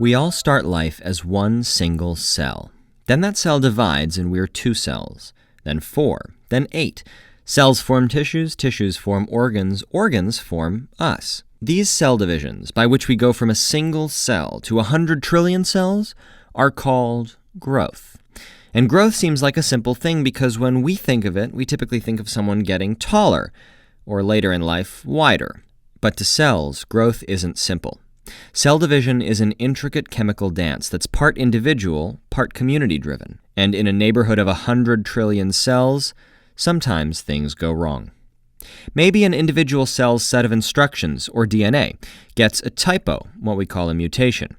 We all start life as one single cell. Then that cell divides and we're 2 cells, then 4, then 8. Cells form tissues, tissues form organs, organs form us. These cell divisions, by which we go from a single cell to 100 trillion cells, are called growth. And growth seems like a simple thing because when we think of it, we typically think of someone getting taller, or later in life, wider. But to cells, growth isn't simple. Cell division is an intricate chemical dance that's part individual, part community-driven. And in a neighborhood of 100 trillion cells, sometimes things go wrong. Maybe an individual cell's set of instructions, or DNA, gets a typo, what we call a mutation.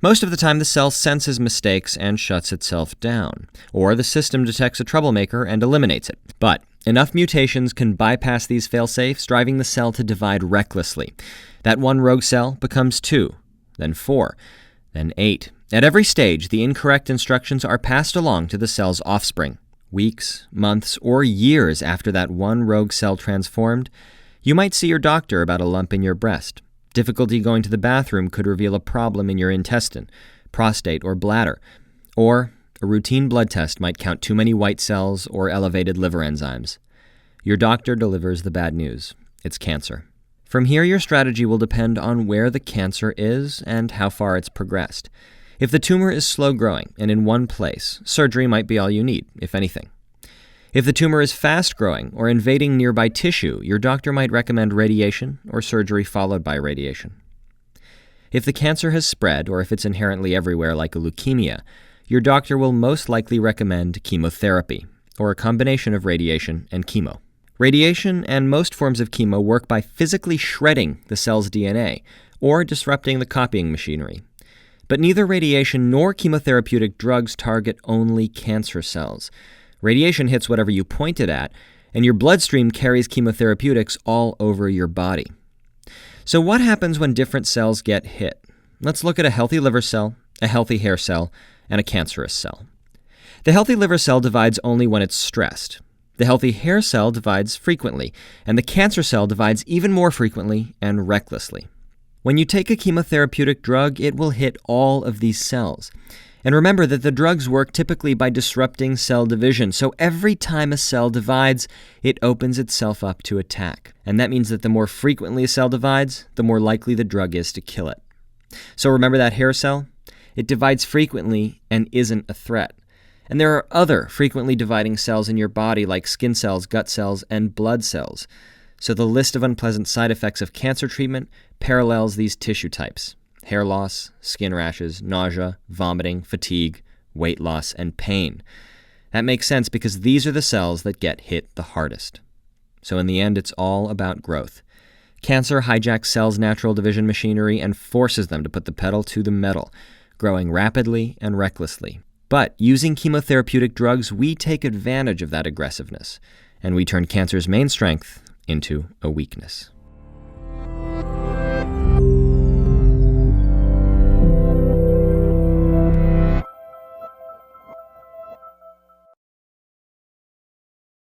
Most of the time, the cell senses mistakes and shuts itself down, or the system detects a troublemaker and eliminates it. But enough mutations can bypass these fail-safes, driving the cell to divide recklessly. That one rogue cell becomes 2, then 4, then 8. At every stage, the incorrect instructions are passed along to the cell's offspring. Weeks, months, or years after that one rogue cell transformed, you might see your doctor about a lump in your breast. Difficulty going to the bathroom could reveal a problem in your intestine, prostate, or bladder. Or a routine blood test might count too many white cells or elevated liver enzymes. Your doctor delivers the bad news. It's cancer. From here, your strategy will depend on where the cancer is and how far it's progressed. If the tumor is slow-growing and in one place, surgery might be all you need, if anything. If the tumor is fast-growing or invading nearby tissue, your doctor might recommend radiation or surgery followed by radiation. If the cancer has spread, or if it's inherently everywhere like a leukemia, your doctor will most likely recommend chemotherapy, or a combination of radiation and chemo. Radiation and most forms of chemo work by physically shredding the cell's DNA, or disrupting the copying machinery. But neither radiation nor chemotherapeutic drugs target only cancer cells. Radiation hits whatever you point it at, and your bloodstream carries chemotherapeutics all over your body. So what happens when different cells get hit? Let's look at a healthy liver cell, a healthy hair cell, and a cancerous cell. The healthy liver cell divides only when it's stressed. The healthy hair cell divides frequently, and the cancer cell divides even more frequently and recklessly. When you take a chemotherapeutic drug, it will hit all of these cells. And remember that the drugs work typically by disrupting cell division, so every time a cell divides, it opens itself up to attack. And that means that the more frequently a cell divides, the more likely the drug is to kill it. So remember that hair cell? It divides frequently and isn't a threat. And there are other frequently dividing cells in your body like skin cells, gut cells, and blood cells. So the list of unpleasant side effects of cancer treatment parallels these tissue types: hair loss, skin rashes, nausea, vomiting, fatigue, weight loss, and pain. That makes sense because these are the cells that get hit the hardest. So in the end, it's all about growth. Cancer hijacks cells' natural division machinery and forces them to put the pedal to the metal, growing rapidly and recklessly. But using chemotherapeutic drugs, we take advantage of that aggressiveness, and we turn cancer's main strength into a weakness.